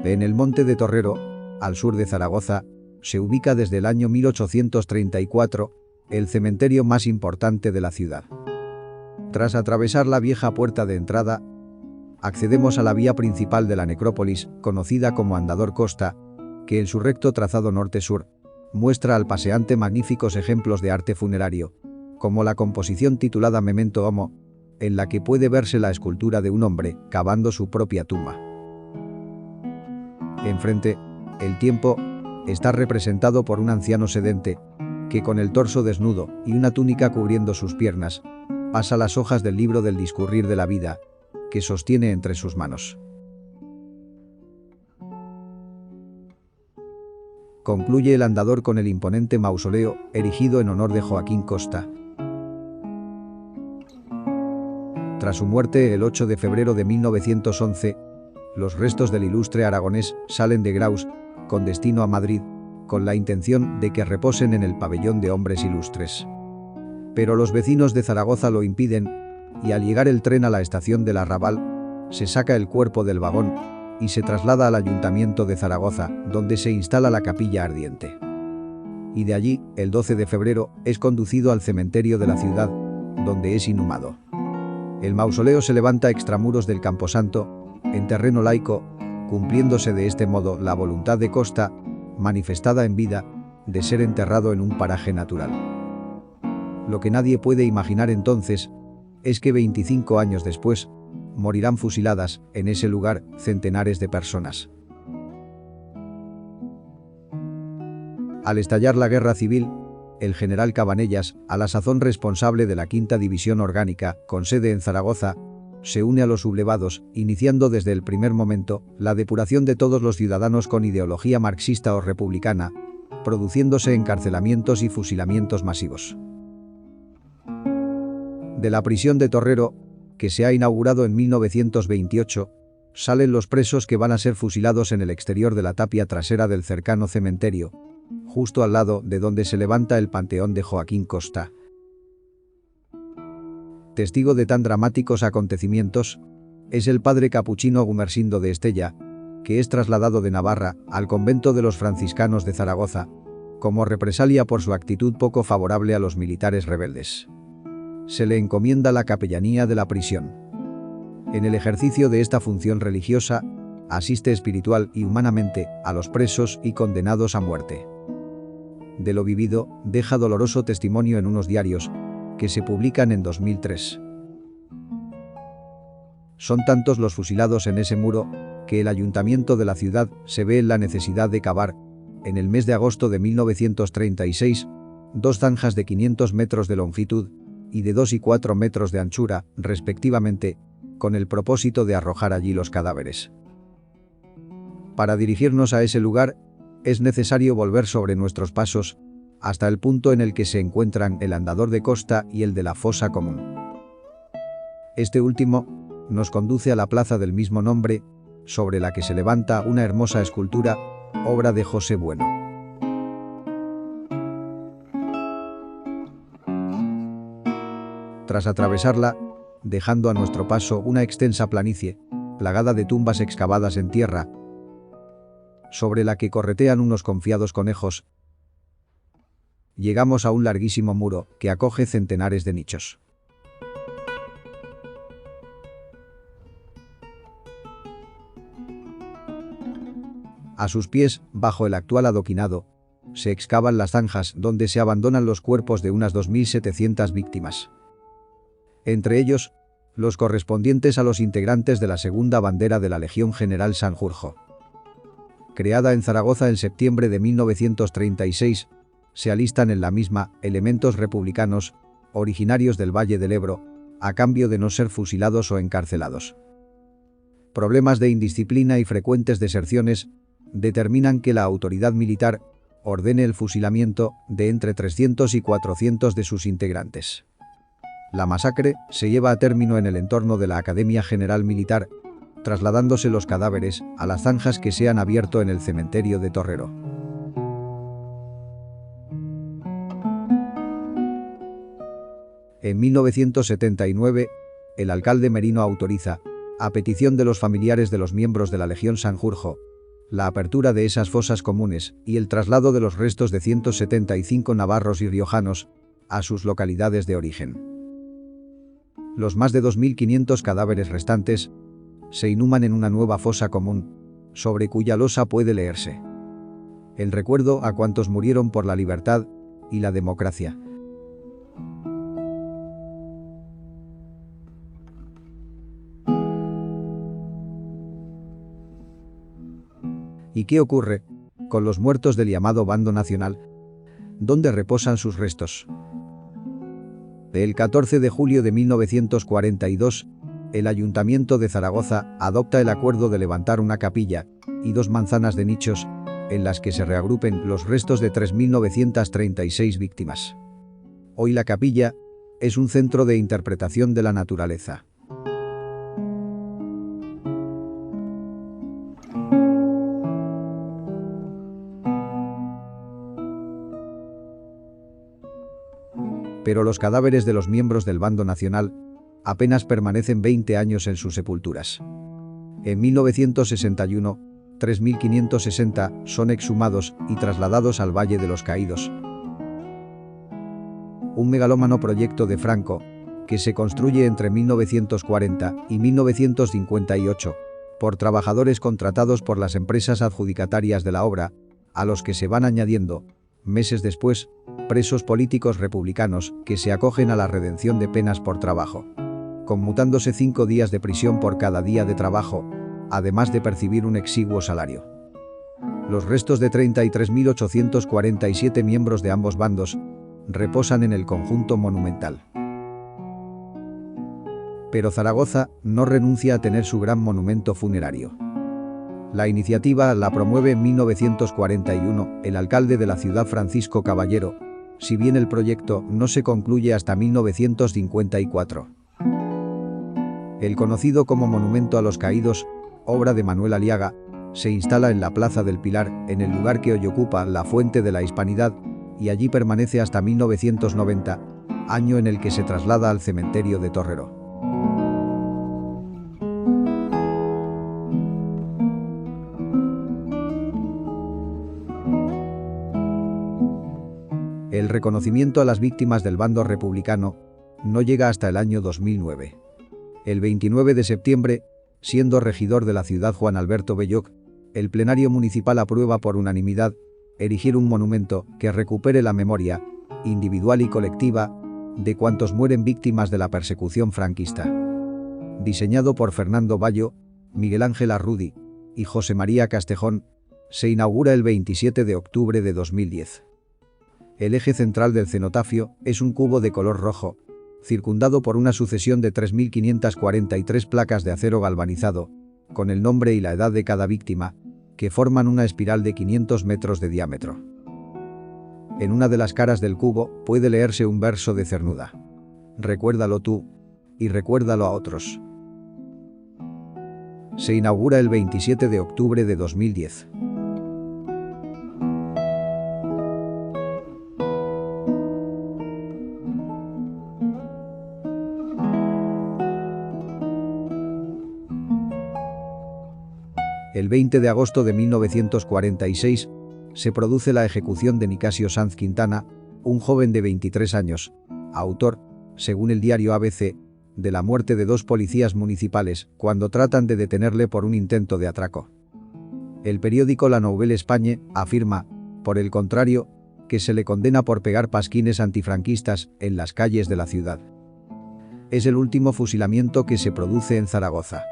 En el Monte de Torrero, al sur de Zaragoza, se ubica desde el año 1834 el cementerio más importante de la ciudad. Tras atravesar la vieja puerta de entrada, accedemos a la vía principal de la necrópolis, conocida como Andador Costa, que en su recto trazado norte-sur muestra al paseante magníficos ejemplos de arte funerario, como la composición titulada Memento Homo, en la que puede verse la escultura de un hombre cavando su propia tumba. Enfrente, el tiempo está representado por un anciano sedente, que con el torso desnudo y una túnica cubriendo sus piernas, pasa las hojas del libro del discurrir de la vida, que sostiene entre sus manos. Concluye el andador con el imponente mausoleo erigido en honor de Joaquín Costa. Tras su muerte el 8 de febrero de 1911, los restos del ilustre aragonés salen de Graus, con destino a Madrid, con la intención de que reposen en el pabellón de hombres ilustres. Pero los vecinos de Zaragoza lo impiden, y al llegar el tren a la estación del Arrabal, se saca el cuerpo del vagón y se traslada al Ayuntamiento de Zaragoza, donde se instala la capilla ardiente. Y de allí, el 12 de febrero, es conducido al cementerio de la ciudad, donde es inhumado. El mausoleo se levanta extramuros del Camposanto, en terreno laico, cumpliéndose de este modo la voluntad de Costa, manifestada en vida, de ser enterrado en un paraje natural. Lo que nadie puede imaginar entonces es que 25 años después, morirán fusiladas en ese lugar centenares de personas. Al estallar la guerra civil, el general Cabanellas, a la sazón responsable de la Quinta División Orgánica, con sede en Zaragoza, se une a los sublevados, iniciando desde el primer momento la depuración de todos los ciudadanos con ideología marxista o republicana, produciéndose encarcelamientos y fusilamientos masivos. De la prisión de Torrero, que se ha inaugurado en 1928, salen los presos que van a ser fusilados en el exterior de la tapia trasera del cercano cementerio, justo al lado de donde se levanta el panteón de Joaquín Costa. Testigo de tan dramáticos acontecimientos es el padre capuchino Gumersindo de Estella, que es trasladado de Navarra al convento de los franciscanos de Zaragoza, como represalia por su actitud poco favorable a los militares rebeldes. Se le encomienda la capellanía de la prisión. En el ejercicio de esta función religiosa, asiste espiritual y humanamente a los presos y condenados a muerte. De lo vivido, deja doloroso testimonio en unos diarios, que se publican en 2003. Son tantos los fusilados en ese muro, que el ayuntamiento de la ciudad se ve en la necesidad de cavar, en el mes de agosto de 1936, 2 zanjas de 500 metros de longitud y de 2 y 4 metros de anchura, respectivamente, con el propósito de arrojar allí los cadáveres. Para dirigirnos a ese lugar, es necesario volver sobre nuestros pasos, hasta el punto en el que se encuentran el andador de Costa y el de la fosa común. Este último nos conduce a la plaza del mismo nombre, sobre la que se levanta una hermosa escultura, obra de José Bueno. Tras atravesarla, dejando a nuestro paso una extensa planicie, plagada de tumbas excavadas en tierra, sobre la que corretean unos confiados conejos, llegamos a un larguísimo muro que acoge centenares de nichos. A sus pies, bajo el actual adoquinado, se excavan las zanjas donde se abandonan los cuerpos de unas 2.700 víctimas. Entre ellos, los correspondientes a los integrantes de la segunda bandera de la Legión General Sanjurjo. Creada en Zaragoza en septiembre de 1936, se alistan en la misma elementos republicanos, originarios del Valle del Ebro, a cambio de no ser fusilados o encarcelados. Problemas de indisciplina y frecuentes deserciones determinan que la autoridad militar ordene el fusilamiento de entre 300 y 400 de sus integrantes. La masacre se lleva a término en el entorno de la Academia General Militar, trasladándose los cadáveres a las zanjas que se han abierto en el cementerio de Torrero. En 1979, el alcalde Merino autoriza, a petición de los familiares de los miembros de la Legión Sanjurjo, la apertura de esas fosas comunes y el traslado de los restos de 175 navarros y riojanos a sus localidades de origen. Los más de 2.500 cadáveres restantes se inhuman en una nueva fosa común, sobre cuya losa puede leerse: el recuerdo a cuantos murieron por la libertad y la democracia. ¿Y qué ocurre con los muertos del llamado bando nacional? ¿Dónde reposan sus restos? El 14 de julio de 1942, el Ayuntamiento de Zaragoza adopta el acuerdo de levantar una capilla y 2 manzanas de nichos en las que se reagrupen los restos de 3.936 víctimas. Hoy la capilla es un centro de interpretación de la naturaleza. Pero los cadáveres de los miembros del bando nacional apenas permanecen 20 años en sus sepulturas. En 1961, 3.560 son exhumados y trasladados al Valle de los Caídos. Un megalómano proyecto de Franco, que se construye entre 1940 y 1958, por trabajadores contratados por las empresas adjudicatarias de la obra, a los que se van añadiendo, meses después, presos políticos republicanos que se acogen a la redención de penas por trabajo, conmutándose 5 días de prisión por cada día de trabajo, además de percibir un exiguo salario. Los restos de 33.847 miembros de ambos bandos reposan en el conjunto monumental. Pero Zaragoza no renuncia a tener su gran monumento funerario. La iniciativa la promueve en 1941 el alcalde de la ciudad, Francisco Caballero, si bien el proyecto no se concluye hasta 1954. El conocido como Monumento a los Caídos, obra de Manuel Aliaga, se instala en la Plaza del Pilar, en el lugar que hoy ocupa la Fuente de la Hispanidad, y allí permanece hasta 1990, año en el que se traslada al cementerio de Torrero. El reconocimiento a las víctimas del bando republicano no llega hasta el año 2009. El 29 de septiembre, siendo regidor de la ciudad Juan Alberto Belloc, el plenario municipal aprueba por unanimidad erigir un monumento que recupere la memoria, individual y colectiva, de cuantos mueren víctimas de la persecución franquista. Diseñado por Fernando Bayo, Miguel Ángel Arrudi y José María Castejón, se inaugura el 27 de octubre de 2010. El eje central del cenotafio es un cubo de color rojo, circundado por una sucesión de 3.543 placas de acero galvanizado, con el nombre y la edad de cada víctima, que forman una espiral de 500 metros de diámetro. En una de las caras del cubo puede leerse un verso de Cernuda: recuérdalo tú, y recuérdalo a otros. Se inaugura el 27 de octubre de 2010. El 20 de agosto de 1946 se produce la ejecución de Nicasio Sanz Quintana, un joven de 23 años, autor, según el diario ABC, de la muerte de 2 policías municipales cuando tratan de detenerle por un intento de atraco. El periódico La Nouvelle Espagne afirma, por el contrario, que se le condena por pegar pasquines antifranquistas en las calles de la ciudad. Es el último fusilamiento que se produce en Zaragoza.